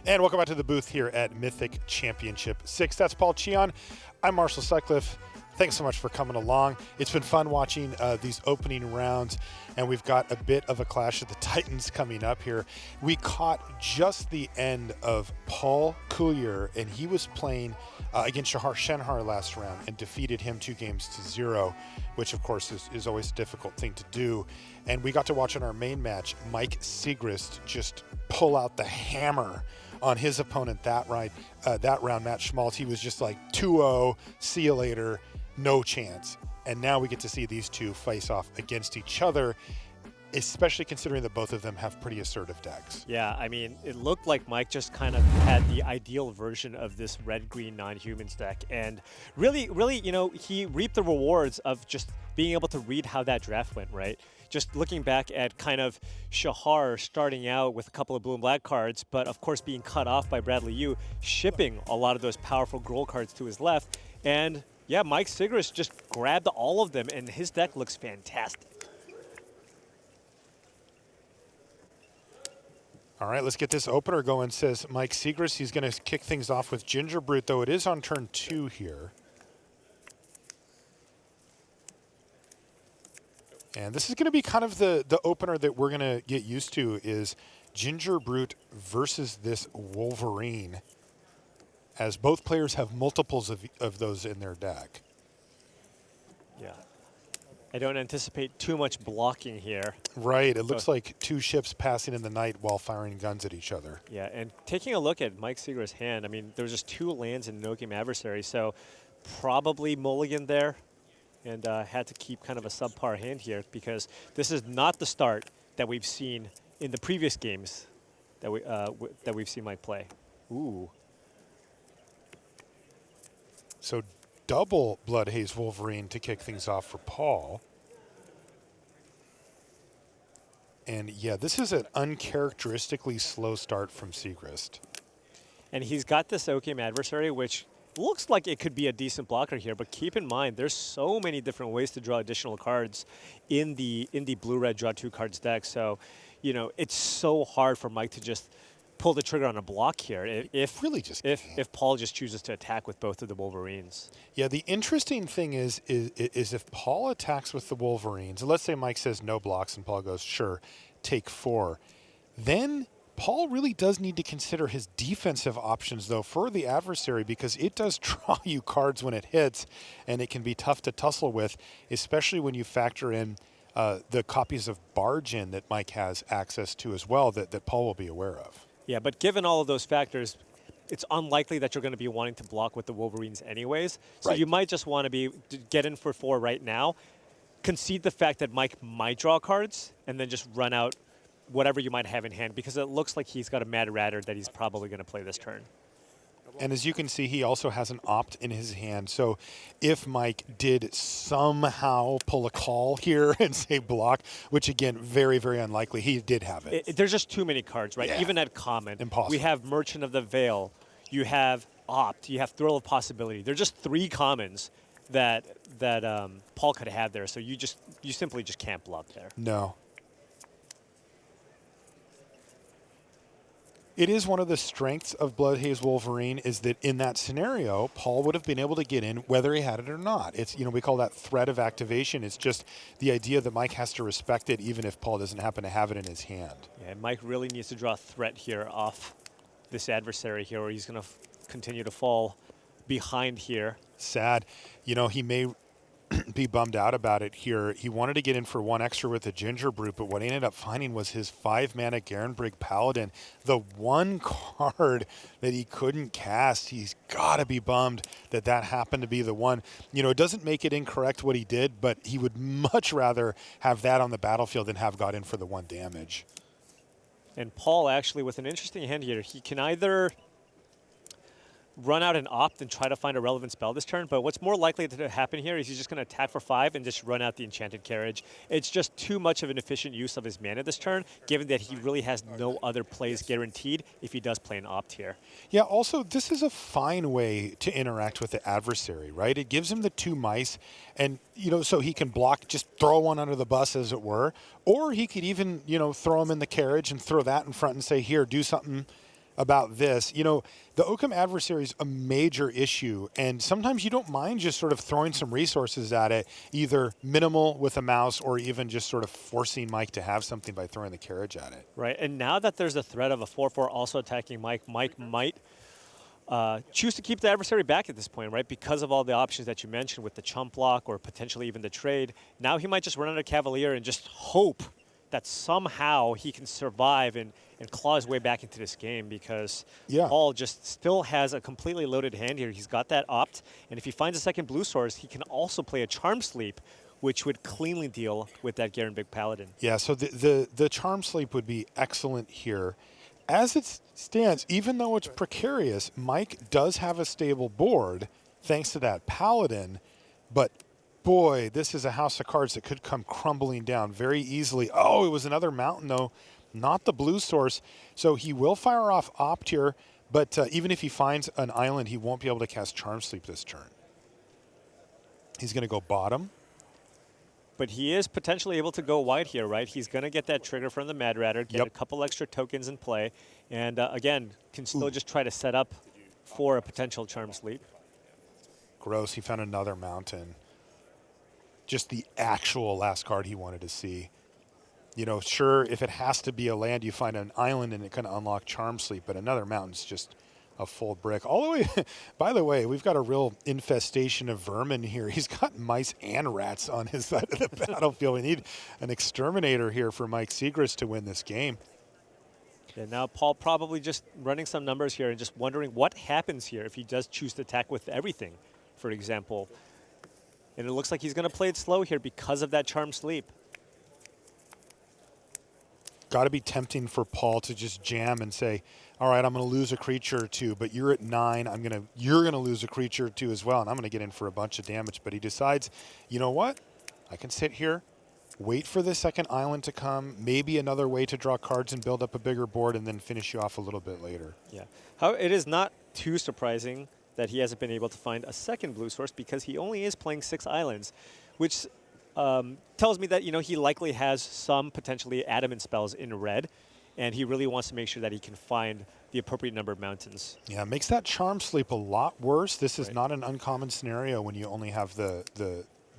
And welcome back to the booth here at Mythic Championship VI. That's Paul Cuillier. I'm Marshall Sutcliffe. Thanks so much for coming along. It's been fun watching these opening rounds, and we've got a bit of a clash of the Titans coming up here. We caught just the end of Paul Cuillier, and he was playing against Shahar Shenhar last round and defeated him 2-0, which of course is always a difficult thing to do. And we got to watch in our main match Mike Sigrist just pull out the hammer on his opponent that round. Matt Schmaltz, he was just like 2-0, see you later, no chance. And now we get to see these two face off against each other, especially considering that both of them have pretty assertive decks. Yeah, I mean, it looked like Mike just kind of had the ideal version of this red-green non-humans deck. And really, you know, he reaped the rewards of just being able to read how that draft went, right? Just looking back at kind of Shahar starting out with a couple of blue and black cards, but of course being cut off by Bradley Yu, shipping a lot of those powerful Gruul cards to his left. And yeah, Mike Sigrist just grabbed all of them, and his deck looks fantastic. All right, let's get this opener going, says Mike Sigrist. He's going to kick things off with Ginger Brute, though it is on turn 2 here. And this is going to be kind of the opener that we're going to get used to, is Ginger Brute versus this Wolverine, as both players have multiples of those in their deck. Yeah. I don't anticipate too much blocking here. Right, it looks like two ships passing in the night while firing guns at each other. Yeah, and taking a look at Mike Sigrist's hand, I mean, there's just 2 lands in no game adversary, so probably mulligan there, and had to keep kind of a subpar hand here, because this is not the start that we've seen in the previous games that we've seen Mike play. Ooh. So double Bloodhaze Wolverine to kick things off for Paul. And yeah, this is an uncharacteristically slow start from Sigrist. And he's got this Oakham adversary, which looks like it could be a decent blocker here, but keep in mind, there's so many different ways to draw additional cards in the blue-red draw 2 cards deck. So, you know, it's so hard for Mike to just pull the trigger on a block here if Paul just chooses to attack with both of the Wolverines. Yeah, the interesting thing is if Paul attacks with the Wolverines, and let's say Mike says no blocks and Paul goes, sure, take 4, then Paul really does need to consider his defensive options, though, for the adversary, because it does draw you cards when it hits, and it can be tough to tussle with, especially when you factor in the copies of Barge in that Mike has access to as well that Paul will be aware of. Yeah, but given all of those factors, it's unlikely that you're going to be wanting to block with the Wolverines anyways. So you might just want to get in for 4 right now, concede the fact that Mike might draw cards, and then just run out whatever you might have in hand, because it looks like he's got a Mad Ratter that he's probably going to play this turn. And as you can see, he also has an Opt in his hand. So if Mike did somehow pull a call here and say block, which again, very, very unlikely, he did have it. There's just too many cards, right? Yeah. Even at common. Impossible. We have Merchant of the Veil. You have Opt. You have Thrill of Possibility. There's just 3 commons that Paul could have there. So you simply just can't block there. No. It is one of the strengths of Bloodhaze Wolverine is that in that scenario, Paul would have been able to get in whether he had it or not. It's, you know, we call that threat of activation. It's just the idea that Mike has to respect it even if Paul doesn't happen to have it in his hand. Yeah, Mike really needs to draw a threat here off this adversary here, or he's going to continue to fall behind here. Sad. You know, he may be bummed out about it here. He wanted to get in for 1 extra with the Ginger Brute, but what he ended up finding was his 5-mana Garenbrig Paladin, the one card that he couldn't cast. He's got to be bummed that happened to be the one. You know, it doesn't make it incorrect what he did, but he would much rather have that on the battlefield than have got in for the 1 damage. And Paul actually, with an interesting hand here, he can either run out and Opt and try to find a relevant spell this turn, but what's more likely to happen here is he's just going to attack for 5 and just run out the Enchanted Carriage. It's just too much of an efficient use of his mana this turn, given that he really has no other plays guaranteed if he does play an Opt here. Yeah, also, this is a fine way to interact with the adversary, right? It gives him the 2 mice, and, you know, so he can block, just throw one under the bus, as it were, or he could even, you know, throw him in the carriage and throw that in front and say, here, do something about this. You know, the Occam adversary is a major issue, and sometimes you don't mind just sort of throwing some resources at it, either minimal with a mouse or even just sort of forcing Mike to have something by throwing the carriage at it. Right, and now that there's a threat of a 4-4 also attacking Mike, Mike might choose to keep the adversary back at this point, right? Because of all the options that you mentioned with the chump block or potentially even the trade. Now he might just run out of Cavalier and just hope that somehow he can survive and claw his way back into this game, because Paul just still has a completely loaded hand here. He's got that opt, and if he finds a second blue source, he can also play a Charm Sleep, which would cleanly deal with that Garen Big Paladin. Yeah, so the Charm Sleep would be excellent here. As it stands, even though it's precarious, Mike does have a stable board thanks to that Paladin, but boy, this is a house of cards that could come crumbling down very easily. Oh, it was another mountain, though, not the blue source. So he will fire off Opt here, but even if he finds an island, he won't be able to cast Charm Sleep this turn. He's going to go bottom. But he is potentially able to go wide here, right? He's going to get that trigger from the Mad Ratter, get a couple extra tokens in play, and again, can still just try to set up for a potential Charm Sleep. Gross, he found another mountain. Just the actual last card he wanted to see. You know, sure, if it has to be a land, you find an island and it can unlock Charm Sleep, but another mountain's just a full brick. All the way, by the way, we've got a real infestation of vermin here. He's got mice and rats on his side of the battlefield. We need an exterminator here for Mike Sigrist to win this game. And now Paul probably just running some numbers here and just wondering what happens here if he does choose to attack with everything, for example. And it looks like he's going to play it slow here because of that Charm Sleep. Got to be tempting for Paul to just jam and say, all right, I'm going to lose a creature or two, but you're at 9. You're going to lose a creature or two as well, and I'm going to get in for a bunch of damage. But he decides, you know what? I can sit here, wait for the second island to come, maybe another way to draw cards and build up a bigger board, and then finish you off a little bit later. Yeah. It is not too surprising that he hasn't been able to find a second blue source, because he only is playing 6 islands, which tells me that, you know, he likely has some potentially adamant spells in red, and he really wants to make sure that he can find the appropriate number of mountains. Yeah, it makes that Charm Sleep a lot worse. This is not an uncommon scenario when you only have the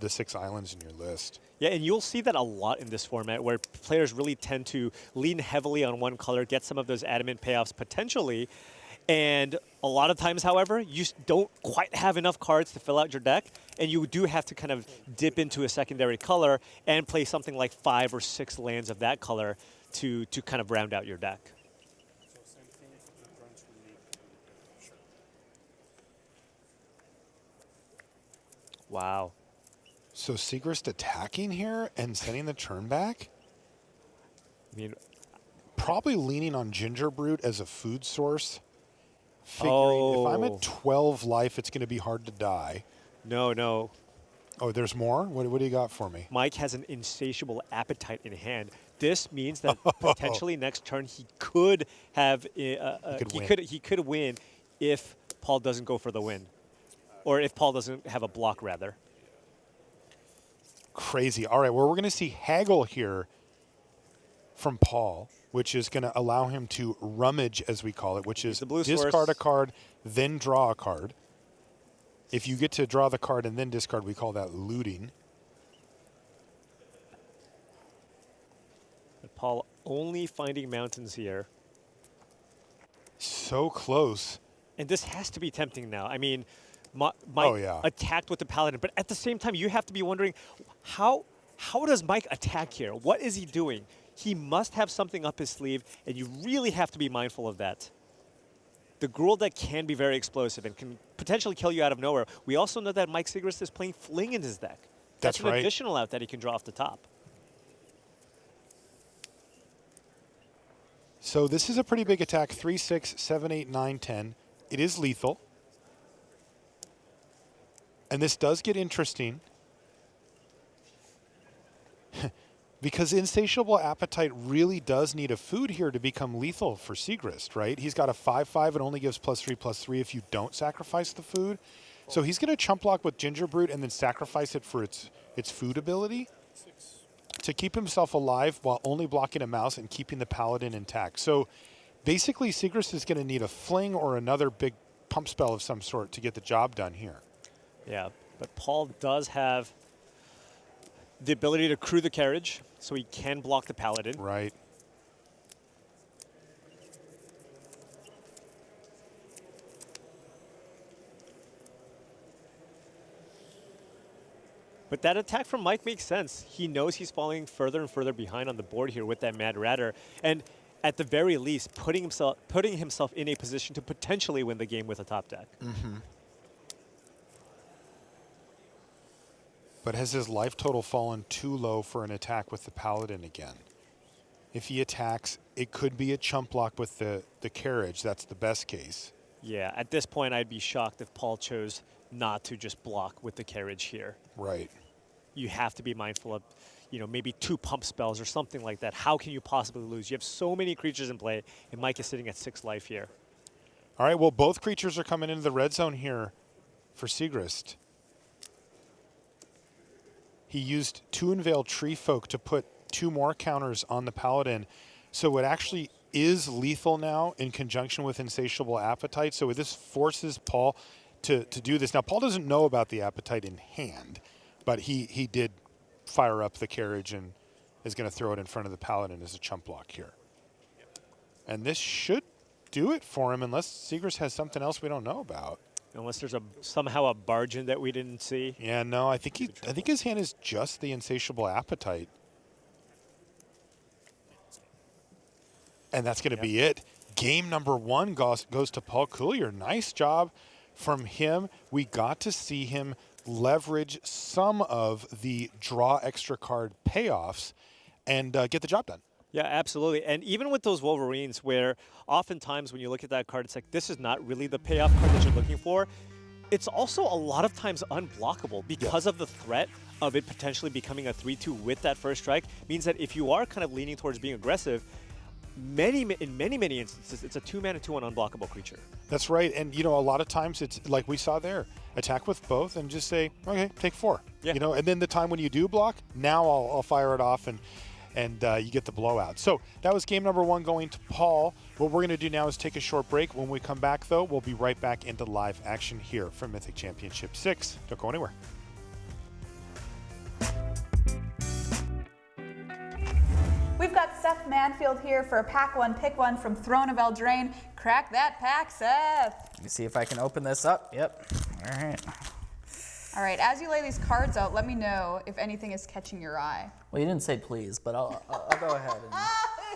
6 islands in your list. Yeah, and you'll see that a lot in this format, where players really tend to lean heavily on one color, get some of those adamant payoffs potentially, and a lot of times, however, you don't quite have enough cards to fill out your deck, and you do have to kind of dip into a secondary color and play something like 5 or 6 lands of that color to kind of round out your deck. Wow. So Sigrist attacking here and sending the turn back? I mean, probably leaning on Gingerbrute as a food source. Figuring if I'm at 12 life, it's going to be hard to die. No. Oh, there's more? What do you got for me? Mike has an insatiable appetite in hand. This means that potentially next turn he could have he could win if Paul doesn't go for the win, or if Paul doesn't have a block rather. Crazy. All right, well, we're going to see haggle here from Paul, which is going to allow him to rummage, as we call it, which is discard a card, then draw a card. If you get to draw the card and then discard, we call that looting. But Paul only finding mountains here. So close. And this has to be tempting now. I mean, Mike attacked with the Paladin, but at the same time, you have to be wondering, how does Mike attack here? What is he doing? He must have something up his sleeve, and you really have to be mindful of that. The Gruul deck can be very explosive and can potentially kill you out of nowhere. We also know that Mike Sigrist is playing Fling in his deck. That's an additional out that he can draw off the top. So this is a pretty big attack, 3, 6, 7, 8, 9, 10. It is lethal. And this does get interesting. Because Insatiable Appetite really does need a food here to become lethal for Sigrist, right? He's got a 5/5. It only gives +3/+3 if you don't sacrifice the food. So he's going to chump block with Gingerbrute and then sacrifice it for its food ability to keep himself alive while only blocking a mouse and keeping the Paladin intact. So basically Sigrist is going to need a fling or another big pump spell of some sort to get the job done here. Yeah, but Paul does have the ability to crew the carriage, so he can block the Paladin. Right. But that attack from Mike makes sense. He knows he's falling further and further behind on the board here with that Mad Ratter. And at the very least, putting himself in a position to potentially win the game with a top deck. Mm-hmm. But has his life total fallen too low for an attack with the Paladin again? If he attacks, it could be a chump block with the carriage. That's the best case. Yeah, at this point, I'd be shocked if Paul chose not to just block with the carriage here. Right. You have to be mindful of, maybe 2 pump spells or something like that. How can you possibly lose? You have so many creatures in play, and Mike is sitting at 6 life here. All right, well, both creatures are coming into the red zone here for Sigrist. He used 2 Unveiled Tree Folk to put 2 more counters on the Paladin. So it actually is lethal now in conjunction with Insatiable Appetite. So this forces Paul to do this. Now, Paul doesn't know about the Appetite in hand, but he did fire up the carriage and is going to throw it in front of the Paladin as a chump block here. And this should do it for him unless Sigrist has something else we don't know about. Unless there's somehow a bargain that we didn't see. Yeah, no, I think his hand is just the Insatiable Appetite. And that's going to be it. Game number 1 goes to Paul Cuillier. Nice job from him. We got to see him leverage some of the draw extra card payoffs and get the job done. Yeah, absolutely. And even with those Wolverines, where oftentimes when you look at that card, it's like, this is not really the payoff card that you're looking for. It's also a lot of times unblockable because of the threat of it potentially becoming a 3-2 with that first strike. Means that if you are kind of leaning towards being aggressive, in many instances, it's a 2-mana 2/1 unblockable creature. That's right. And, a lot of times it's like we saw there. Attack with both and just say, okay, take 4. Yeah. And then the time when you do block, now I'll fire it off and you get the blowout. So that was game number 1 going to Paul. What we're going to do now is take a short break. When we come back, though, we'll be right back into live action here from Mythic Championship VI. Don't go anywhere. We've got Seth Manfield here for a Pack 1 Pick 1 from Throne of Eldraine. Crack that pack, Seth. Let me see if I can open this up. Yep. All right. All right, as you lay these cards out, let me know if anything is catching your eye. Well, you didn't say please, but I'll go ahead.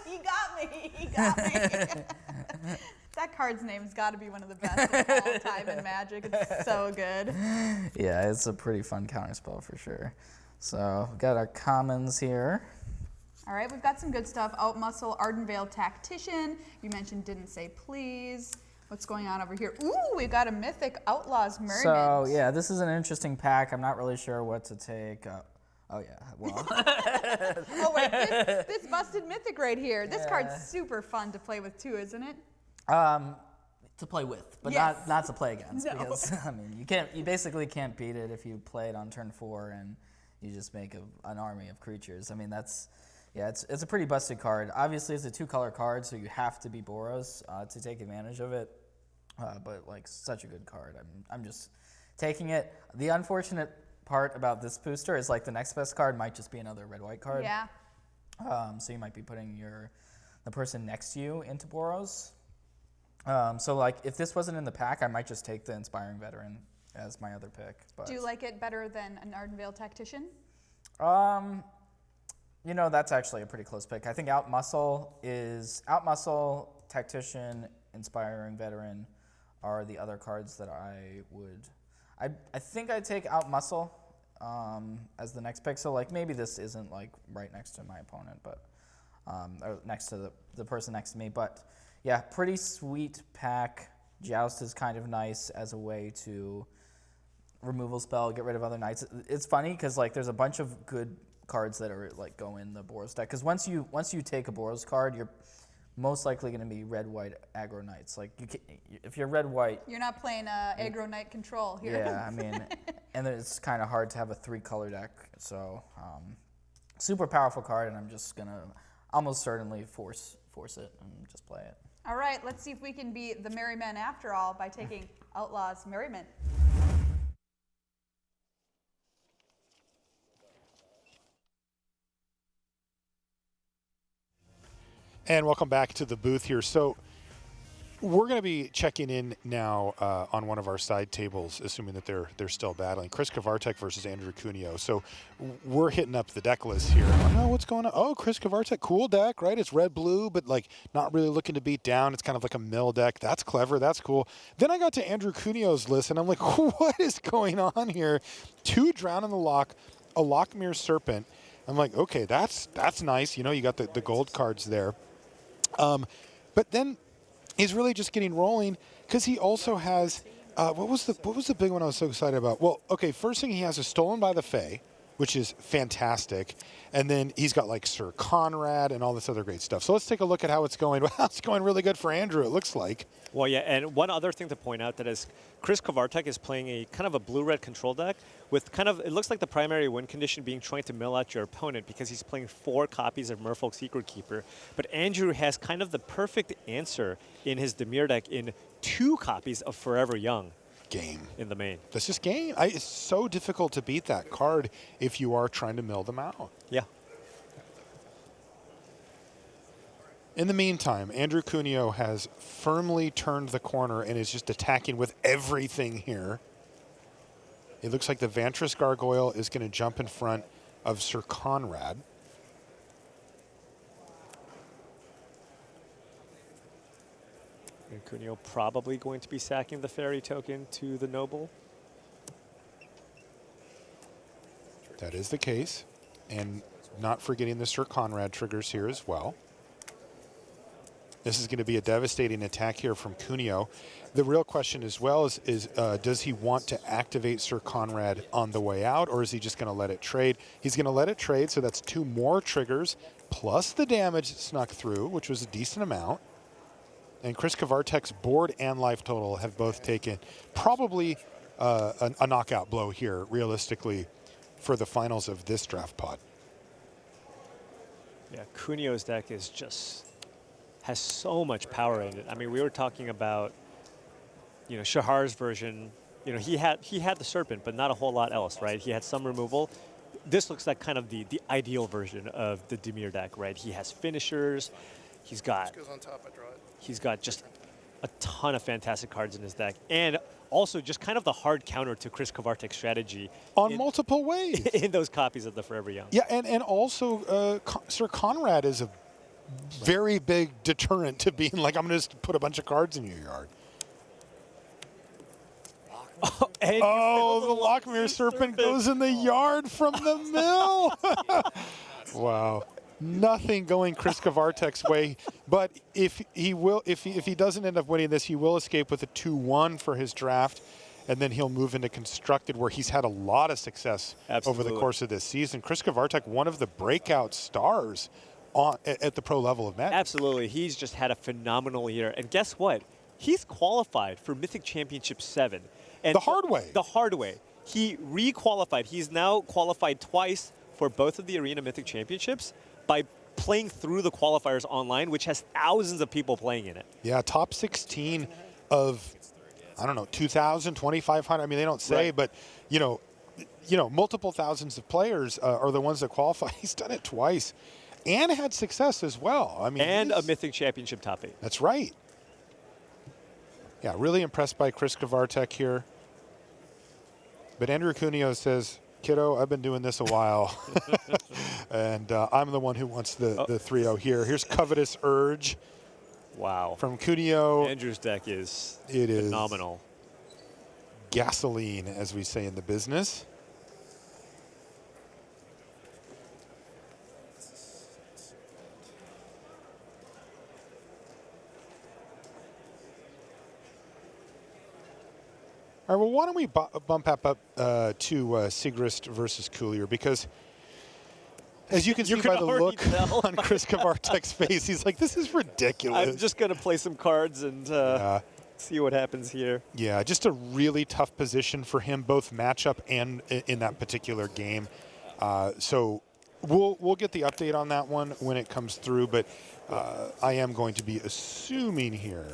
He got me. He got me. That card's name's got to be one of the best of all time in Magic. It's so good. Yeah, it's a pretty fun counterspell for sure. So we've got our commons here. All right, we've got some good stuff. Outmuscle, Ardenvale Tactician. You mentioned didn't say please. What's going on over here? Ooh, we've got a Mythic Outlaws Mermaid. So yeah, this is an interesting pack. I'm not really sure what to take. Oh yeah, well. Oh wait, this busted Mythic right here. This card's super fun to play with too, isn't it? To play with, but Yes. not to play against. No. Because you basically can't beat it if you play it on turn 4 and you just make an army of creatures. It's a pretty busted card. Obviously, it's a 2-color card, so you have to be Boros to take advantage of it. But such a good card. I'm just taking it. The unfortunate part about this booster is the next best card might just be another red-white card. Yeah. So you might be putting the person next to you into Boros. If this wasn't in the pack, I might just take the Inspiring Veteran as my other pick. But Do you like it better than an Ardenvale Tactician? That's actually a pretty close pick. I think Outmuscle, Tactician, Inspiring Veteran are the other cards that I would. I think I'd take Outmuscle as the next pick. So maybe this isn't right next to my opponent, but or next to the person next to me. But yeah, pretty sweet pack. Joust is kind of nice as a way to removal spell, get rid of other knights. It's funny because there's a bunch of good cards that are go in the Boros deck. Because once you take a Boros card, you're most likely going to be red-white aggro knights. If you're red-white, You're not playing aggro knight control here. yeah, and then it's kind of hard to have a 3-color deck. So super powerful card, and I'm just gonna almost certainly force it and just play it. All right, let's see if we can be the merry men after all by taking Outlaws Merrymen. And welcome back to the booth here. So we're going to be checking in now on one of our side tables, assuming that they're still battling. Chris Kvartek versus Andrew Cuneo. So we're hitting up the deck list here. Oh, what's going on? Oh, Chris Kvartek, cool deck, right? It's red-blue, but like not really looking to beat down. It's kind of like a mill deck. That's clever. That's cool. Then I got to Andrew Cuneo's list, and I'm like, what is going on here? 2 Drown in the Loch, a Lochmere Serpent. I'm like, okay, that's nice. You know, you got the gold cards there. But then he's really just getting rolling because he also has what was the big one I was so excited about? Well, okay, first thing he has is Stolen by the Fae, which is fantastic, and then he's got like Sir Conrad and all this other great stuff. So let's take a look at how it's going. Well, it's going really good for Andrew, it looks like. Well, yeah, and one other thing to point out that is Chris Kvartek is playing a kind of a blue-red control deck with kind of, it looks like the primary win condition being trying to mill out your opponent because he's playing 4 copies of Merfolk Secret Keeper. But Andrew has kind of the perfect answer in his Dimir deck in 2 copies of Forever Young. Game. In the main. That's just game. It's so difficult to beat that card if you are trying to mill them out. Yeah. In the meantime, Andrew Cuneo has firmly turned the corner and is just attacking with everything here. It looks like the Vantress Gargoyle is going to jump in front of Sir Conrad. And Cuneo probably going to be sacking the fairy token to the noble. That is the case. And not forgetting the Sir Conrad triggers here as well. This is going to be a devastating attack here from Cuneo. The real question as well is does he want to activate Sir Conrad on the way out, or is he just going to let it trade? He's going to let it trade, so that's 2 more triggers, plus the damage snuck through, which was a decent amount. And Chris Kvartek's board and life total have both taken probably a knockout blow here, realistically, for the finals of this draft pod. Yeah, Cuneo's deck is just has so much power in it. I mean, we were talking about, you know, Shahar's version. You know, he had the Serpent, but not a whole lot else, right? He had some removal. This looks like kind of the ideal version of the Dimir deck, right? He has finishers. He's got just a ton of fantastic cards in his deck, and also just kind of the hard counter to Chris Kvartek's strategy On multiple ways. in those copies of the Forever Young. Yeah, and also Sir Conrad is a very big deterrent to being like, I'm going to just put a bunch of cards in your yard. Oh, the Lochmere Serpent goes in the yard from the mill. Wow. Nothing going Chris Kvartek's way, but if he doesn't end up winning this, he will escape with a 2-1 for his draft, and then he'll move into constructed, where he's had a lot of success over the course of this season. Chris Kvartek, one of the breakout stars at the pro level of Magic. Absolutely, he's just had a phenomenal year, and guess what? He's qualified for Mythic Championship VII, and the hard way. The hard way. He re-qualified. He's now qualified twice for both of the Arena Mythic Championships by playing through the qualifiers online, which has thousands of people playing in it. Yeah, top 16 of, I don't know, 2,000, 2,500. I mean, they don't say, Right. but, you know, multiple thousands of players are the ones that qualify. He's done it twice and had success as well. I mean, And a Mythic Championship top 8. That's right. Yeah, really impressed by Chris Kvartek here. But Andrew Cuneo says, kiddo, I've been doing this a while. And I'm the one who wants the 3-0 here. Here's Covetous Urge. Wow. From Cuneo. Andrew's deck is It phenomenal. is gasoline, as we say in the business. All right, well, why don't we bump up to Sigrist versus Cuillier, because as you can see by the look on Chris Kvartek's face, he's like, this is ridiculous. I'm just going to play some cards and see what happens here. Yeah, just a really tough position for him, both matchup and in that particular game. So We'll get the update on that one when it comes through, but I am going to be assuming here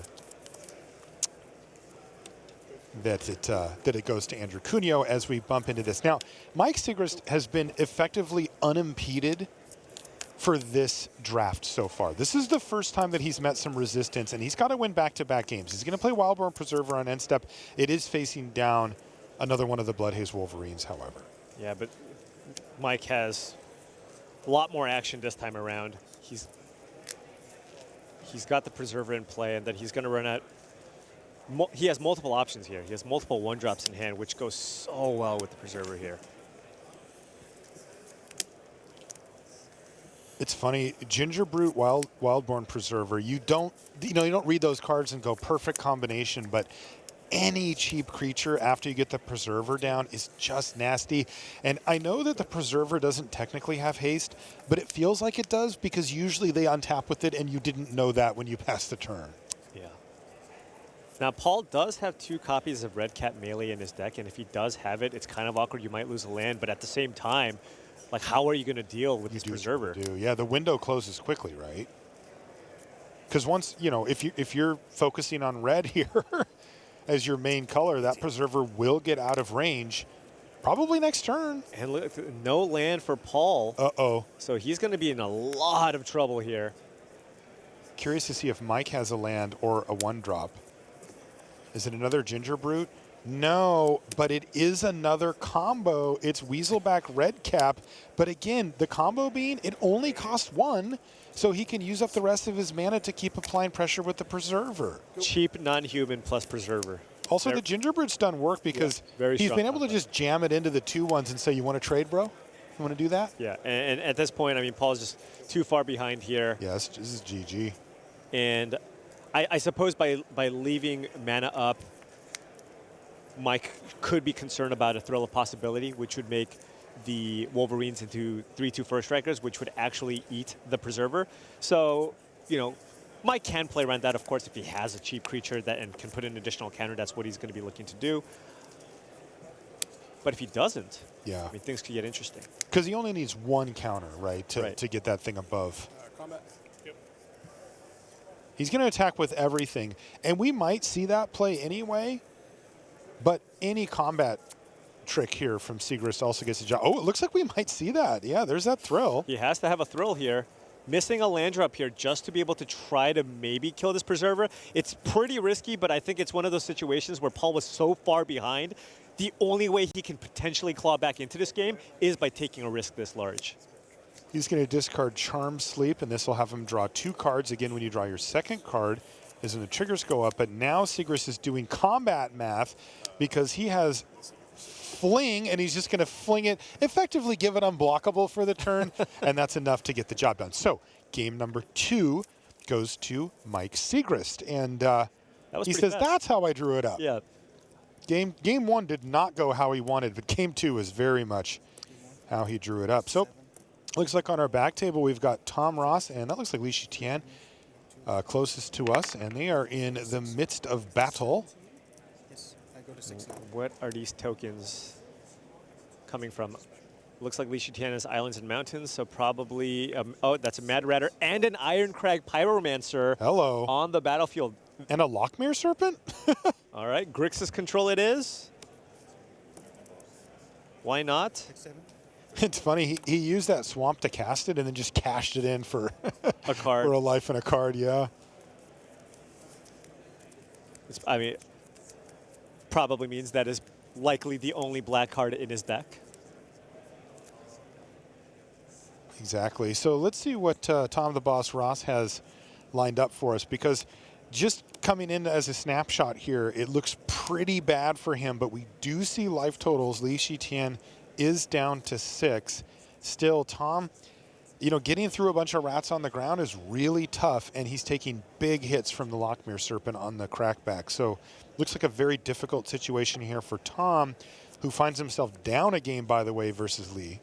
that it goes to Andrew Cuneo as we bump into this. Now, Mike Sigrist has been effectively unimpeded for this draft so far. This is the first time that he's met some resistance, and he's got to win back-to-back games. He's going to play Wildborn Preserver on end step. It is facing down another one of the Bloodhaze Wolverines, however. Yeah, but Mike has a lot more action this time around. He's got the Preserver in play, and then he's going to run out. He has multiple options here. He has multiple 1-drops in hand, which goes so well with the Preserver here. It's funny, Ginger Brute, Wildborn Preserver. You don't read those cards and go perfect combination, but any cheap creature after you get the Preserver down is just nasty. And I know that the Preserver doesn't technically have haste, but it feels like it does because usually they untap with it, and you didn't know that when you passed the turn. Yeah. Now, Paul does have 2 copies of Red Cat Melee in his deck, and if he does have it, it's kind of awkward. You might lose a land, but at the same time, like, how are you going to deal with this Preserver? Yeah, the window closes quickly, right? Because once, if you're focusing on red here as your main color, that Preserver will get out of range probably next turn. And look, no land for Paul. Uh-oh. So he's going to be in a lot of trouble here. Curious to see if Mike has a land or a 1-drop. Is it another Ginger Brute? No, but it is another combo. It's Weaselback Red Cap. But again, the combo being, it only costs 1, so he can use up the rest of his mana to keep applying pressure with the Preserver. Cheap non-human plus Preserver. Also, the Ginger Brute's done work because he's been able to just jam it into the 2-1s and say, you want to trade, bro? You want to do that? Yeah, and at this point, I mean, Paul's just too far behind here. Yes, this is GG. And I suppose by leaving mana up, Mike could be concerned about a Thrill of Possibility, which would make the Wolverines into 3/2 first strikers, which would actually eat the Preserver. So, Mike can play around that, of course, if he has a cheap creature and can put in an additional counter. That's what he's going to be looking to do. But if he doesn't, yeah, I mean, things could get interesting. Because he only needs 1 counter, right, to get that thing above. Combat. Yep. He's going to attack with everything, and we might see that play anyway. But any combat trick here from Sigrist also gets a job. Oh, it looks like we might see that. Yeah, there's that thrill. He has to have a thrill here. Missing a land drop here just to be able to try to maybe kill this Preserver. It's pretty risky, but I think it's one of those situations where Paul was so far behind, the only way he can potentially claw back into this game is by taking a risk this large. He's going to discard Charm Sleep, and this will have him draw 2 cards. Again, when you draw your second card, is when the triggers go up. But now Sigrist is doing combat math because he has Fling, and he's just going to fling it, effectively give it unblockable for the turn, and that's enough to get the job done. So game number 2 goes to Mike Sigrist, and he says, fast. That's how I drew it up. Yeah. Game 1 did not go how he wanted, but game 2 is very much how he drew it up. So looks like on our back table we've got Tom Ross, and that looks like Li Shitian closest to us, and they are in the midst of battle. Yes, I go to 6. What are these tokens coming from? Looks like Li Shitian's Islands and Mountains, so probably, oh, that's a Mad Ratter and an Ironcrag Pyromancer. Hello. On the battlefield. And a Lockmere Serpent? All right, Grixis control it is. Why not? 6, 7. It's funny, he used that swamp to cast it and then just cashed it in for a card. For a life and a card, yeah. I mean, probably means that is likely the only black card in his deck. Exactly. So let's see what Tom the Boss Ross has lined up for us, because just coming in as a snapshot here, it looks pretty bad for him, but we do see life totals. Li Shitian is down to 6. Still, Tom, getting through a bunch of rats on the ground is really tough, and he's taking big hits from the Lockmere Serpent on the crackback. So looks like a very difficult situation here for Tom, who finds himself down a game, by the way, versus Li.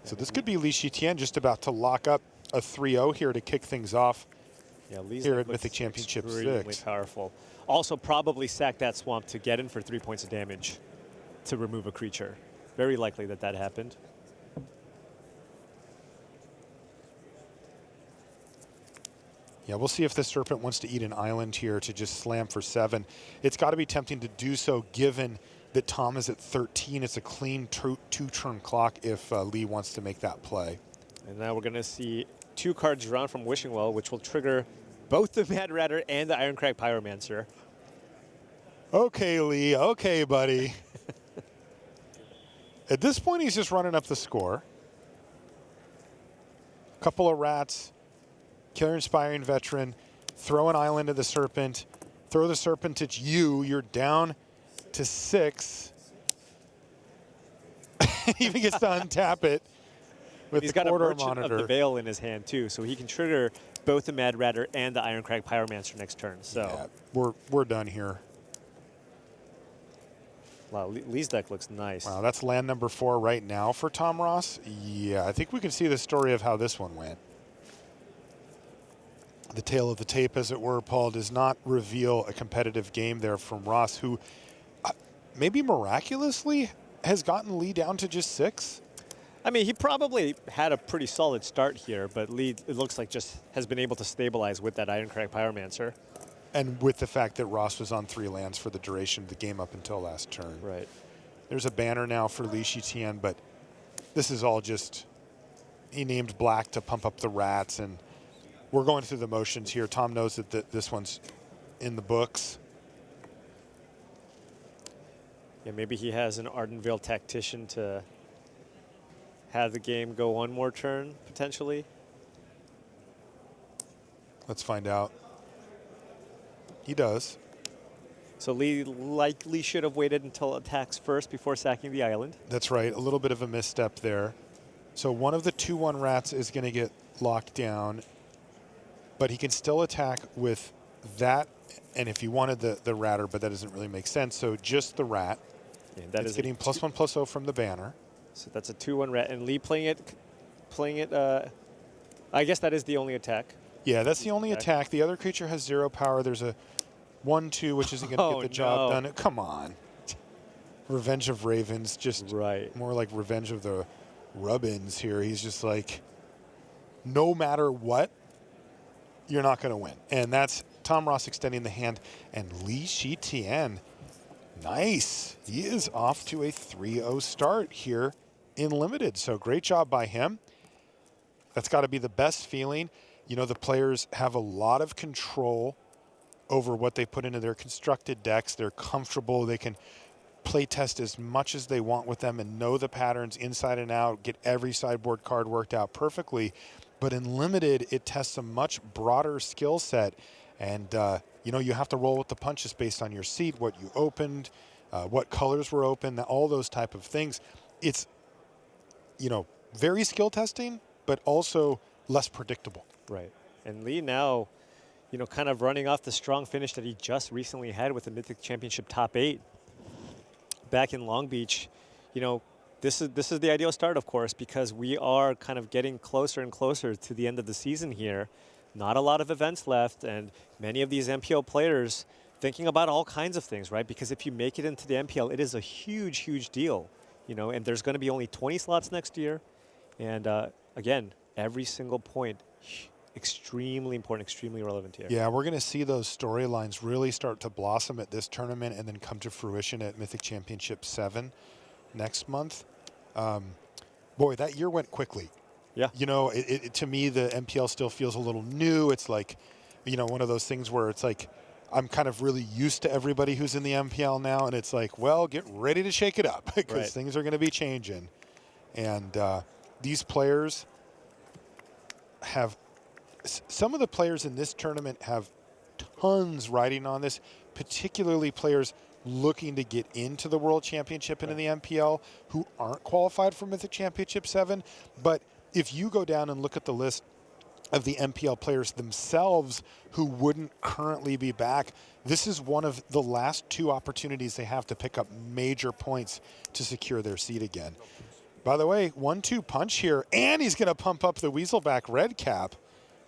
So this could be Li Shitian just about to lock up a 3-0 here to kick things off. Yeah, Li's here at Mythic Championship extremely 6. Powerful. Also probably sack that swamp to get in for 3 points of damage to remove a creature. Very likely that happened. Yeah, we'll see if the Serpent wants to eat an island here to just slam for 7. It's got to be tempting to do so given that Tom is at 13. It's a clean 2-turn clock if Lee wants to make that play. And now we're going to see 2 cards drawn from Wishing Well, which will trigger both the Mad Ratter and the Ironcrag Pyromancer. Okay, Lee. Okay, buddy. At this point, he's just running up the score. Couple of rats. Killer Inspiring Veteran. Throw an island to the Serpent. Throw the Serpent at you. You're down to 6. He even gets to untap it with He's the got a quarter Merchant monitor. of the Veil in his hand, too, so he can trigger both the Mad Ratter and the Ironcrag Pyromancer next turn. So, Yeah, we're done here. wow, Lee's deck looks nice. Wow, that's land number 4 right now for Tom Ross. Yeah, I think we can see the story of how this one went. The tail of the tape, as it were, Paul, does not reveal a competitive game there from Ross, who maybe miraculously has gotten Lee down to just 6. I mean, he probably had a pretty solid start here, but Lee, it looks like, just has been able to stabilize with that Ironcrag Pyromancer. And with the fact that Ross was on 3 lands for the duration of the game up until last turn. Right. There's a banner now for Li Shitian, but this is all just, he named black to pump up the rats, and we're going through the motions here. Tom knows that this one's in the books. Yeah, maybe he has an Ardenvale Tactician to have the game go one more turn, potentially. Let's find out. He does. So Lee likely should have waited until attacks first before sacking the island. That's right. A little bit of a misstep there. So one of the 2/1 rats is going to get locked down, but he can still attack with that. And if he wanted the ratter, but that doesn't really make sense. So just the rat. And that it's is getting +1/+0 from the banner. So that's a 2/1 rat, and Lee playing it. I guess that is the only attack. Yeah, that's the only attack. The other creature has 0 power. There's a 1/2, which isn't going to Oh, get the job no. done. Come on. Revenge of Ravens, just Right. more like Revenge of the Rubbins here. He's just like, no matter what, you're not going to win. And that's Tom Ross extending the hand. And Li Shitian, nice. He is off to a 3-0 start here in Limited. So great job by him. That's got to be the best feeling. You know, the players have a lot of control over what they put into their constructed decks. They're comfortable. They can play test as much as they want with them and know the patterns inside and out, get every sideboard card worked out perfectly. But in Limited, it tests a much broader skill set. And, you know, you have to roll with the punches based on your seat, what you opened, what colors were open, all those type of things. It's, you know, very skill testing, but also less predictable. Right. And Lee now, you know, kind of running off the strong finish that he just recently had with the Mythic Championship top 8 back in Long Beach. You know, this is the ideal start, of course, because we are kind of getting closer and closer to the end of the season here. Not a lot of events left, and many of these MPL players thinking about all kinds of things, right? Because if you make it into the MPL, it is a huge, huge deal, you know, and there's going to be only 20 slots next year. And again, every single point, extremely important, extremely relevant here. Yeah, we're going to see those storylines really start to blossom at this tournament and then come to fruition at Mythic Championship VII next month. Boy, that year went quickly. Yeah. You know, to me, the MPL still feels a little new. It's like, you know, one of those things where it's like, I'm kind of really used to everybody who's in the MPL now, and it's like, well, get ready to shake it up because things are going to be changing. And these players have, some of the players in this tournament have tons riding on this, particularly players looking to get into the World Championship and in the MPL who aren't qualified for Mythic Championship 7. But if you go down and look at the list of the MPL players themselves who wouldn't currently be back, this is one of the last 2 opportunities they have to pick up major points to secure their seat again. By the way, 1-2 punch here, and he's going to pump up the Weaselback red cap.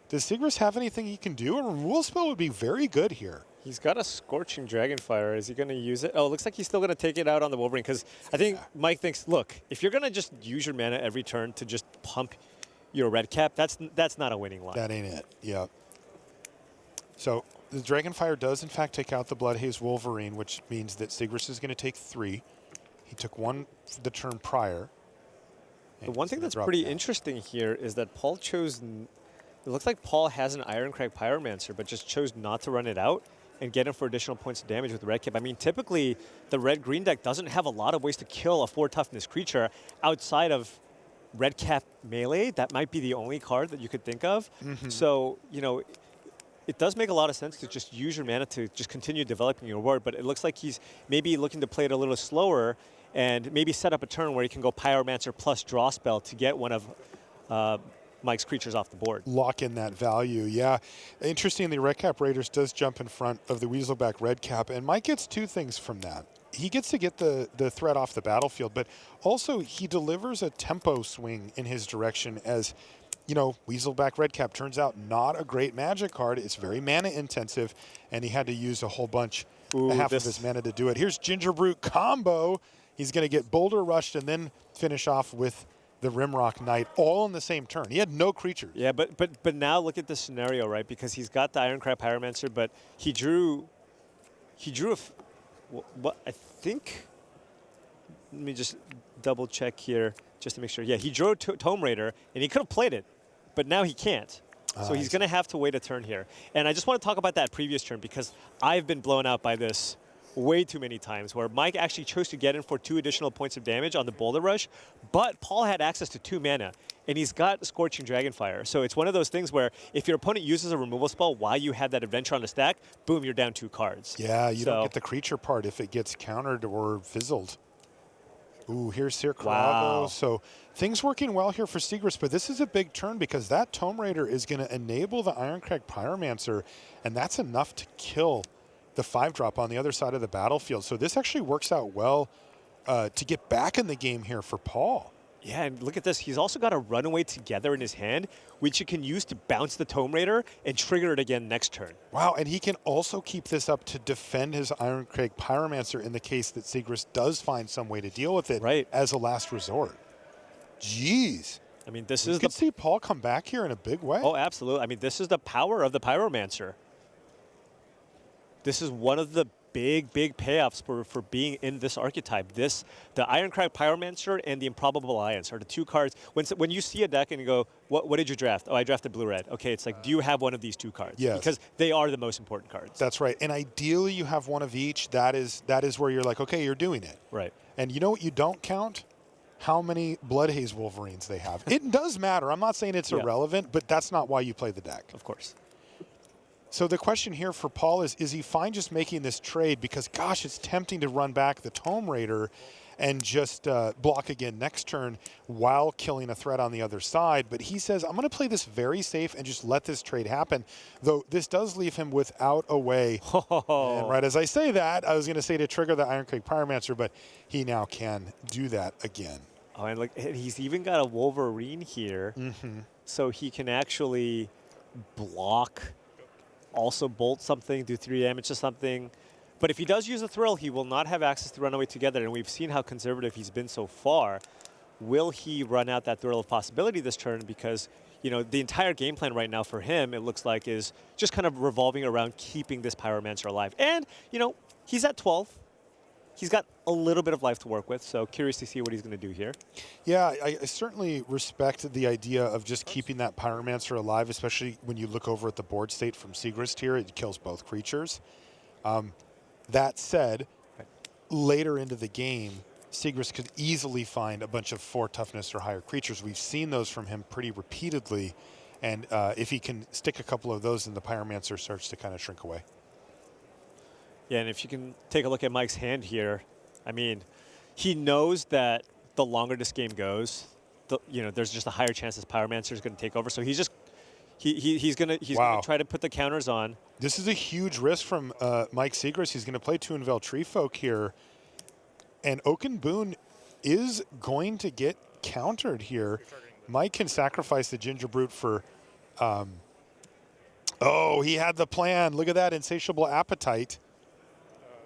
Does Sigrist have anything he can do? A removal spell would be very good here. He's got a Scorching Dragonfire. Is he going to use it? Oh, it looks like he's still going to take it out on the Wolverine, because I think Mike thinks, look, if you're going to just use your mana every turn to just pump your red cap, that's not a winning line. That ain't it. Yeah. So the Dragonfire does, in fact, take out the Bloodhaze Wolverine, which means that Sigrist is going to take 3. He took 1 the turn prior. The one thing that's pretty interesting here is that Paul chose. It looks like Paul has an Ironcrag Pyromancer, but just chose not to run it out and get him for additional points of damage with Red Cap. I mean, typically the red-green deck doesn't have a lot of ways to kill a 4 toughness creature outside of Red Cap melee. That might be the only card that you could think of. So, you know, it does make a lot of sense to just use your mana to just continue developing your ward, but it looks like he's maybe looking to play it a little slower and maybe set up a turn where he can go Pyromancer plus draw spell to get one of Mike's creatures off the board. Lock in that value, yeah. Interestingly, Red Cap Raiders does jump in front of the Weaselback Red Cap, and Mike gets 2 things from that. He gets to get the threat off the battlefield, but also he delivers a tempo swing in his direction as, you know, Weaselback Red Cap turns out not a great Magic card. It's very mana intensive, and he had to use a whole bunch, half of his mana to do it. Here's Gingerbrute combo. He's going to get Boulder Rushed and then finish off with the Rimrock Knight all in the same turn. He had no creatures. Yeah, but now look at this scenario, right? Because he's got the Ironcrag Pyromancer, but he drew what I think. Let me just double check here just to make sure. Yeah, he drew a Tome Raider, and he could have played it, but now he can't. So he's going to have to wait a turn here. And I just want to talk about that previous turn because I've been blown out by this way too many times where Mike actually chose to get in for 2 additional points of damage on the Boulder Rush, but Paul had access to 2 mana, and he's got Scorching Dragonfire. So it's one of those things where if your opponent uses a removal spell while you have that adventure on the stack, boom, you're down 2 cards. Yeah, you don't get the creature part if it gets countered or fizzled. Ooh, here's Sir Karago. Wow. So things working well here for Sigrist, but this is a big turn because that Tome Raider is going to enable the Ironcrag Pyromancer, and that's enough to kill the 5-drop on the other side of the battlefield. So this actually works out well to get back in the game here for Paul. Yeah, and look at this. He's also got a Runaway Together in his hand, which you can use to bounce the Tome Raider and trigger it again next turn. Wow, and he can also keep this up to defend his Ironcrag Pyromancer in the case that Sigrist does find some way to deal with it as a last resort. Jeez. I mean, this You is could see Paul come back here in a big way. Oh, absolutely. I mean, this is the power of the Pyromancer. This is one of the big payoffs for being in this archetype. The Ironcrag Pyromancer and the Improbable Alliance are the 2 cards. When you see a deck and you go, what did you draft? Oh, I drafted blue-red. Okay, it's like, do you have one of these 2 cards? Yes. Because they are the most important cards. That's right. And ideally you have one of each. That is where you're like, okay, you're doing it. Right. And you know what you don't count? How many Bloodhaze Wolverines they have. It does matter. I'm not saying it's irrelevant, but that's not why you play the deck. Of course. So the question here for Paul is he fine just making this trade? Because, gosh, it's tempting to run back the Tome Raider and just block again next turn while killing a threat on the other side. But he says, I'm going to play this very safe and just let this trade happen. Though this does leave him without a way. And right as I say that, I was going to say to trigger the Ironcrag Pyromancer, but he now can do that again. Oh, and look, he's even got a Wolverine here. So he can actually block, also bolt something, do 3 damage to something. But if he does use a Thrill, he will not have access to Runaway Together, and we've seen how conservative he's been so far. Will he run out that Thrill of Possibility this turn? Because, you know, the entire game plan right now for him, it looks like, is just kind of revolving around keeping this Pyromancer alive. And, you know, he's at 12. He's got a little bit of life to work with, so curious to see what he's going to do here. Yeah, I certainly respect the idea of just keeping that Pyromancer alive, especially when you look over at the board state from Sigrist here. It kills both creatures. That said, later into the game, Sigrist could easily find a bunch of 4 toughness or higher creatures. We've seen those from him pretty repeatedly, and if he can stick a couple of those, then the Pyromancer starts to kind of shrink away. Yeah, and if you can take a look at Mike's hand here, I mean, he knows that the longer this game goes, there's just a higher chance this Pyromancer is going to take over. So he's just he's gonna try to put the counters on. This is a huge risk from Mike Sigrist. He's going to play Toonvale Treefolk here, and Oaken Boon is going to get countered here. Mike can sacrifice the Gingerbrute for. Oh, he had the plan. Look at that insatiable appetite.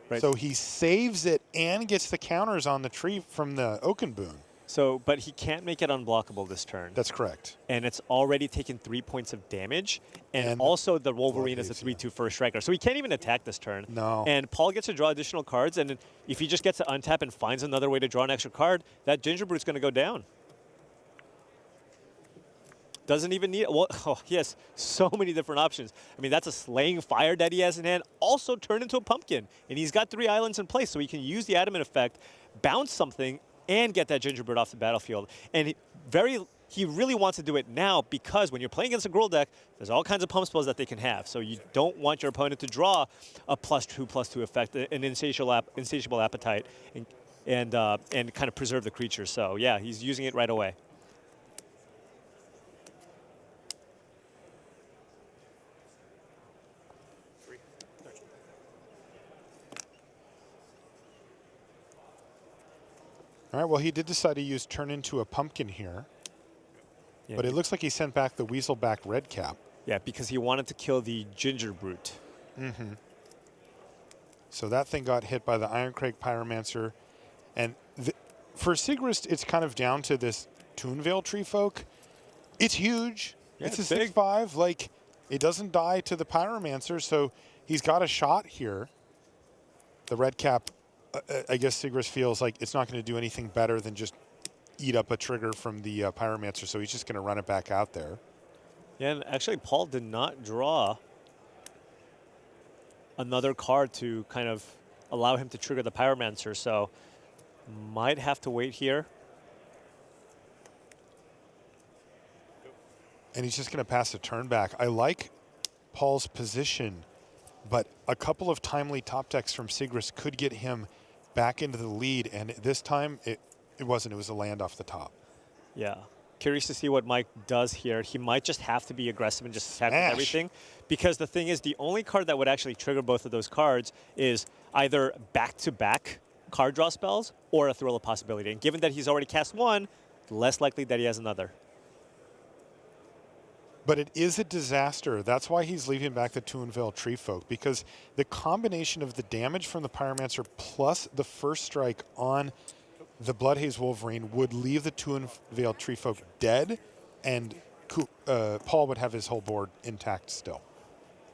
Right. So he saves it and gets the counters on the tree from the Oaken Boon. So, but he can't make it unblockable this turn. That's correct. And it's already taken 3 points of damage. And And also the Wolverine is a Bloodhaze, 3/2 first striker. So he can't even attack this turn. No. And Paul gets to draw additional cards. And if he just gets to untap and finds another way to draw an extra card, that Ginger Brute's going to go down. Doesn't even need, well, oh, he has so many different options. I mean, that's a Slaying Fire that he has in hand, also turned into a pumpkin. And he's got 3 islands in place, so he can use the Adamant effect, bounce something, and get that Gingerbread off the battlefield. And he really wants to do it now because when you're playing against a Gruul deck, there's all kinds of pump spells that they can have. So you don't want your opponent to draw a +2/+2 effect, an insatiable appetite, and kind of preserve the creature. So yeah, he's using it right away. All right, well, he did decide to use turn into a pumpkin here. Yeah, But it looks like he sent back the Weaselback red cap. yeah, because he wanted to kill the Ginger Brute. So that thing got hit by the Ironcrag Pyromancer. And for Sigrist, it's kind of down to this Toonvale Treefolk. It's huge. Yeah, it's it's a big. 6/5. Like, it doesn't die to the Pyromancer, so he's got a shot here. The red cap, I guess Sigrist feels like it's not going to do anything better than just eat up a trigger from the Pyromancer, so he's just going to run it back out there. Yeah, and actually Paul did not draw another card to kind of allow him to trigger the Pyromancer, so might have to wait here. And he's just going to pass a turn back. I like Paul's position, but a couple of timely top decks from Sigrist could get him back into the lead, and this time it wasn't. It was a land off the top. Yeah. Curious to see what Mike does here. He might just have to be aggressive and just attack with Smash. everything. Because the thing is, the only card that would actually trigger both of those cards is either back-to-back card draw spells or a Thrill of Possibility. And given that he's already cast one, less likely that he has another. But it is a disaster. That's why he's leaving back the Toonvale Treefolk, because the combination of the damage from the Pyromancer plus the first strike on the Bloodhaze Wolverine would leave the Toonvale Treefolk dead, and Paul would have his whole board intact still.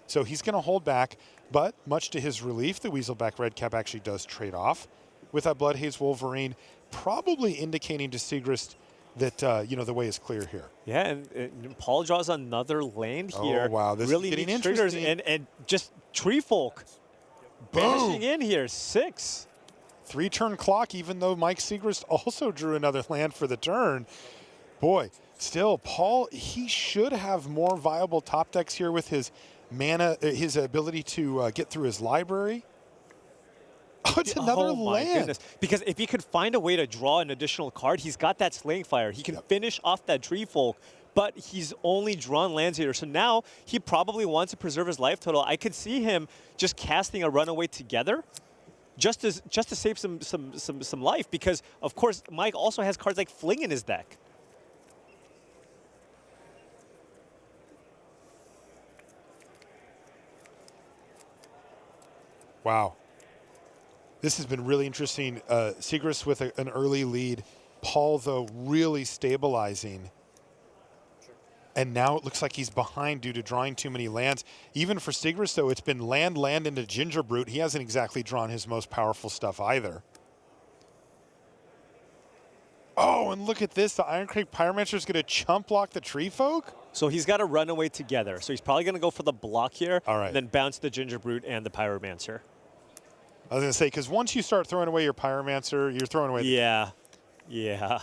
So he's going to hold back, but much to his relief, the Weaselback Redcap actually does trade off with that Bloodhaze Wolverine, probably indicating to Sigrist that the way is clear here. Yeah, and Paul draws another land here. Oh, wow, this is really getting neat triggers, interesting. and just Treefolk banishing in here. 6. 3-turn clock, even though Mike Sigrist also drew another land for the turn. Boy, still, Paul, he should have more viable top decks here with his mana, his ability to get through his library. Oh, it's another Oh my land. goodness. Because if he could find a way to draw an additional card, he's got that Slaying Fire. He can finish off that Treefolk, but he's only drawn lands here. So now he probably wants to preserve his life total. I could see him just casting a Runaway Together just to save some life, because of course Mike also has cards like Fling in his deck. Wow. This has been really interesting. Sigrist with an early lead. Paul, though, really stabilizing. And now it looks like he's behind due to drawing too many lands. Even for Sigrist, though, it's been land into Ginger Brute. He hasn't exactly drawn his most powerful stuff either. Oh, and look at this. The Ironcrag Pyromancer is going to chump block the Treefolk? So he's got to Runaway Together. So he's probably going to go for the block here, All right. and then bounce the Ginger Brute and the Pyromancer. I was going to say, because once you start throwing away your Pyromancer, you're throwing away the Yeah.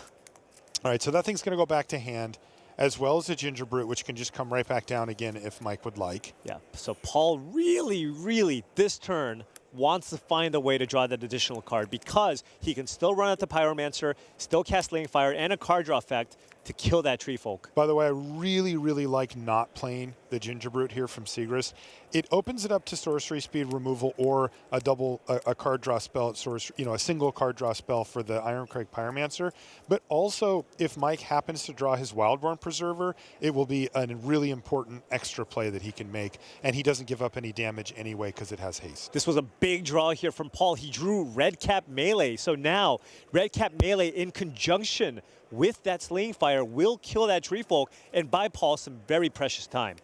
All right, so that thing's going to go back to hand, as well as the Ginger Brute, which can just come right back down again if Mike would like. Yeah, so Paul really, this turn, wants to find a way to draw that additional card because he can still run out the Pyromancer, still cast Slaying Fire and a card draw effect to kill that tree folk. By the way, I really, really like not playing the Ginger Brute here from Sigrist. It opens it up to sorcery speed removal or a card draw spell at sorcery, a single card draw spell for the Ironcrag Pyromancer. But also, if Mike happens to draw his Wildborn Preserver, it will be a really important extra play that he can make. And he doesn't give up any damage anyway because it has haste. This was a big draw here from Paul. He drew Red Cap Melee. So now, Red Cap Melee in conjunction with that Slaying Fire will kill that tree folk and buy Paul some very precious time.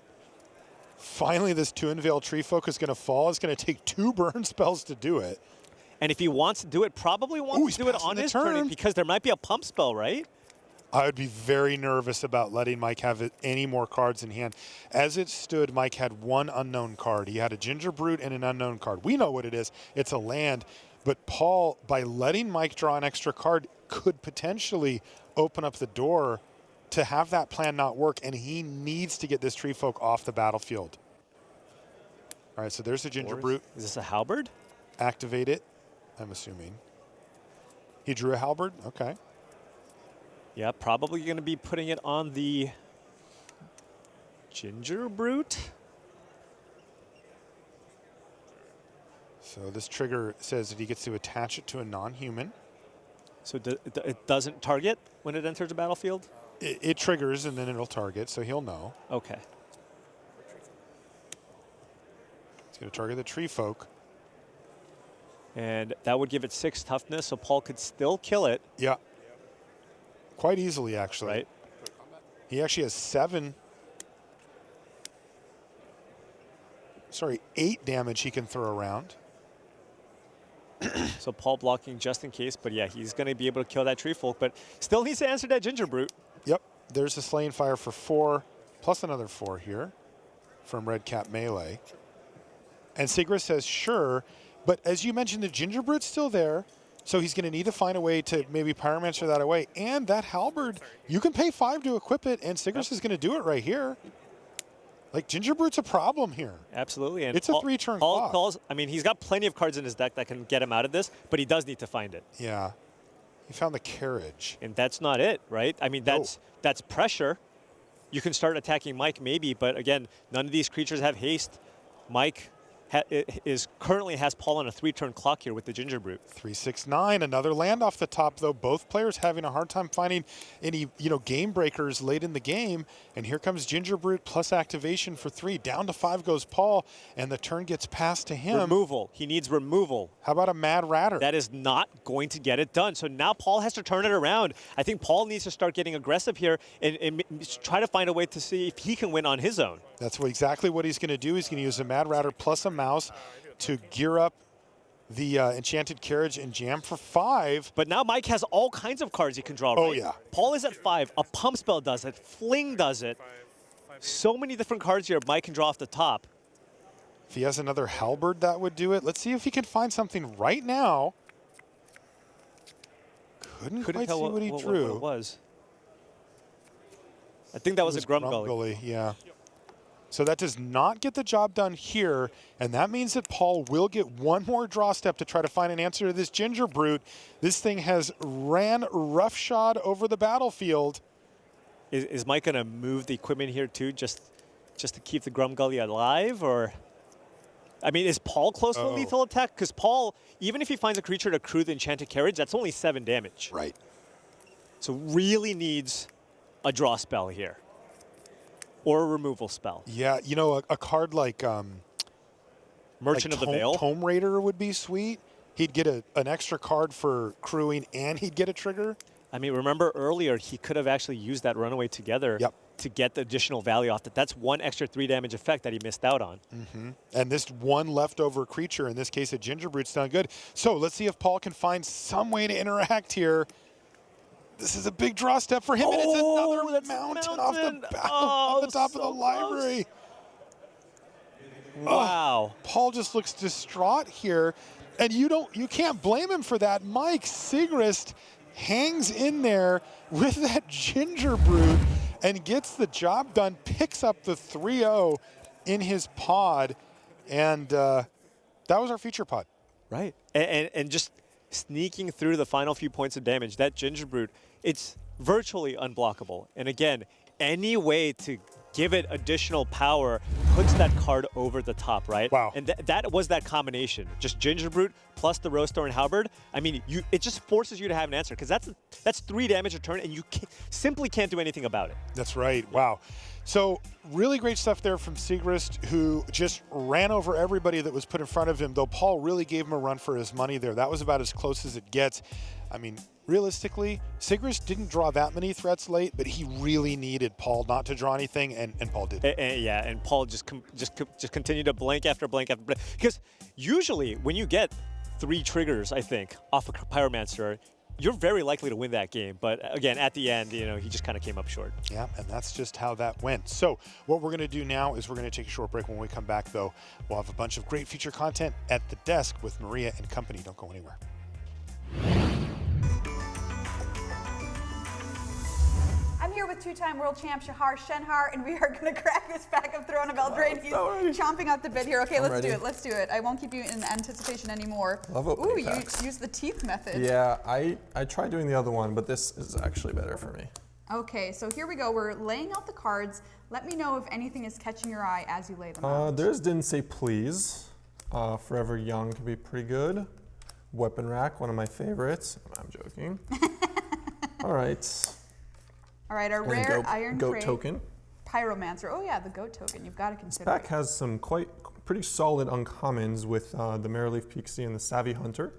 Finally, this Twin-Veil Tree Folk is going to fall. It's going to take 2 burn spells to do it. And if he wants to do it, probably wants to do it on his turn because there might be a pump spell, right? I would be very nervous about letting Mike have any more cards in hand. As it stood, Mike had 1 unknown card. He had a Ginger Brute and an unknown card. We know what it is. It's a land. But Paul, by letting Mike draw an extra card, could potentially open up the door to have that plan not work, and he needs to get this tree folk off the battlefield. All right, so there's the Ginger Brute. Is this a halberd? Activate it, I'm assuming. He drew a halberd? Okay. Yeah, probably going to be putting it on the Ginger Brute. So this trigger says that he gets to attach it to a non-human. So it doesn't target when it enters the battlefield? It triggers, and then it'll target, so he'll know. Okay. It's going to target the tree folk. And that would give it 6 toughness, so Paul could still kill it. Yeah. Quite easily, actually. Right. He actually has 7. Sorry, 8 damage he can throw around. So Paul blocking just in case, but yeah, he's going to be able to kill that tree folk, but still needs to answer that Ginger Brute. Yep. There's a Slaying Fire for 4, plus another 4 here from Red Cap Melee. And Sigrist says, sure, but as you mentioned, the Ginger Brute's still there, so he's going to need to find a way to maybe Pyromancer that away. And that Halberd, you can pay 5 to equip it, and Sigrist is going to do it right here. Like, Ginger Brute's a problem here. Absolutely. And it's a 3-turn Paul clock. calls, I mean, he's got plenty of cards in his deck that can get him out of this, but he does need to find it. Yeah. He found the Carriage. And that's not it, right? I mean, that's pressure. You can start attacking Mike maybe, but again, none of these creatures have haste. Mike currently has Paul on a 3-turn clock here with the Ginger Brute. 3/6/9, another land off the top, though. Both players having a hard time finding any, game breakers late in the game. And here comes Ginger Brute plus activation for 3. Down to 5 goes Paul, and the turn gets passed to him. Removal. He needs removal. How about a Mad Ratter? That is not going to get it done. So now Paul has to turn it around. I think Paul needs to start getting aggressive here and try to find a way to see if he can win on his own. That's exactly what he's going to do. He's going to use a Mad Ratter plus a Mouse to gear up the Enchanted Carriage and jam for 5. But now Mike has all kinds of cards he can draw. Oh, right? yeah. Paul is at 5. A Pump Spell does it. Fling does it. So many different cards here Mike can draw off the top. If he has another Halberd, that would do it. Let's see if he can find something right now. Couldn't quite tell see what he what drew. it was. I think that was a Grumgully. Yeah. So that does not get the job done here, and that means that Paul will get one more draw step to try to find an answer to this Ginger Brute. This thing has ran roughshod over the battlefield. Is Mike going to move the equipment here too, just to keep the Grumgully alive, or? I mean, is Paul close to a lethal attack? Because Paul, even if he finds a creature to crew the Enchanted Carriage, that's only 7 damage. Right. So really needs a draw spell here. Or a removal spell. Yeah, a card like Merchant of the Veil. Tome Raider would be sweet. He'd get an extra card for crewing, and he'd get a trigger. I mean, remember earlier, he could have actually used that Runaway Together to get the additional value off that. That's 1 extra 3 damage effect that he missed out on. Mm-hmm. And this one leftover creature, in this case a Ginger Brute's done good. So let's see if Paul can find some way to interact here. This is a big draw step for him, and it's another mountain off the top of the library. Wow. Paul just looks distraught here, and you can't blame him for that. Mike Sigrist hangs in there with that Ginger Brute and gets the job done, picks up the 3-0 in his pod, and that was our feature pod. Right. And just sneaking through the final few points of damage, that Ginger Brute, it's virtually unblockable. And again, any way to give it additional power puts that card over the top, right? Wow. And that was that combination. Just Gingerbrute plus the Rosethorn Halberd. I mean, it just forces you to have an answer, because that's 3 damage a turn, and you simply can't do anything about it. That's right. Wow. So really great stuff there from Sigrist, who just ran over everybody that was put in front of him, though Paul really gave him a run for his money there. That was about as close as it gets. I mean, realistically, Sigrist didn't draw that many threats late, but he really needed Paul not to draw anything, and Paul did. Yeah, and Paul just continued to blank after blank after blank. Because usually when you get 3 triggers, I think, off a Pyromancer, you're very likely to win that game. But again, at the end, you know, he just kind of came up short. Yeah, and that's just how that went. So what we're going to do now is we're going to take a short break. When we come back, though, we'll have a bunch of great feature content at the desk with Maria and company. Don't go anywhere. I'm here with 2-time world champ Shahar Shenhar, and we are going to crack this pack of Throne of Eldraine. He's chomping at the bit here. Okay, let's do it. Let's do it. I won't keep you in anticipation anymore. Love Ooh, opening you packs. use the teeth method. Yeah, I tried doing the other one, but this is actually better for me. Okay, so here we go. We're laying out the cards. Let me know if anything is catching your eye as you lay them out. There's Didn't Say Please. Forever Young can be pretty good. Weapon Rack, one of my favorites. I'm joking. All right. All right, our And rare Iron Goat Crate Token. Pyromancer. Oh yeah, the Goat Token. You've got to consider Pack it. has some pretty solid uncommons with the Marrowleaf Pixie and the Savvy Hunter.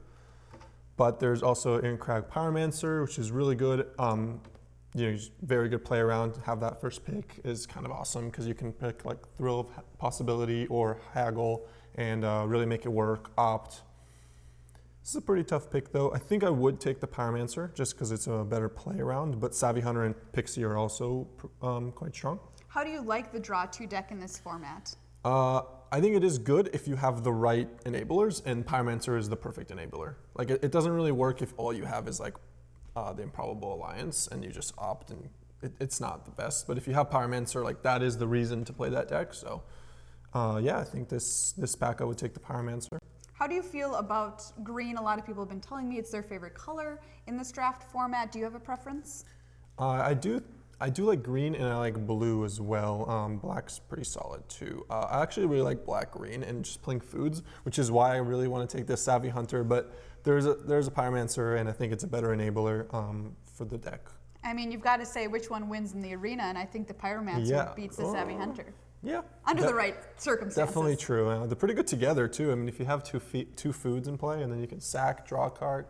But there's also Ironcrag Pyromancer, which is really good. You know, very good play around. Have that first pick is kind of awesome, because you can pick like Thrill of Possibility or Haggle and really make it work. Opt. This is a pretty tough pick, though. I think I would take the Pyromancer just because it's a better play around, but Savvy Hunter and Pixie are also quite strong. How do you like the Draw 2 deck in this format? I think it is good if you have the right enablers, and Pyromancer is the perfect enabler. Like, it doesn't really work if all you have is like the Improbable Alliance and you just opt, and it's not the best. But if you have Pyromancer, like, that is the reason to play that deck. So yeah, I think this pack I would take the Pyromancer. How do you feel about green? A lot of people have been telling me it's their favorite color in this draft format. Do you have a preference? I do like green, and I like blue as well. Black's pretty solid too. I actually really like black-green and just playing foods, which is why I really want to take this Savvy Hunter. But there's a Pyromancer, and I think it's a better enabler for the deck. I mean, you've got to say which one wins in the arena, and I think the Pyromancer beats the Savvy Hunter. Yeah. Under the right circumstances. Definitely true. They're pretty good together too. I mean, if you have two foods in play, and then you can sack, draw a card.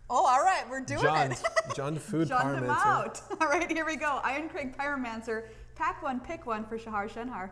Oh, all right, we're doing it. John Food John him Pyromancer. out. All right, here we go. Iron Crag Pyromancer. Pack one, pick one for Shahar Shenhar.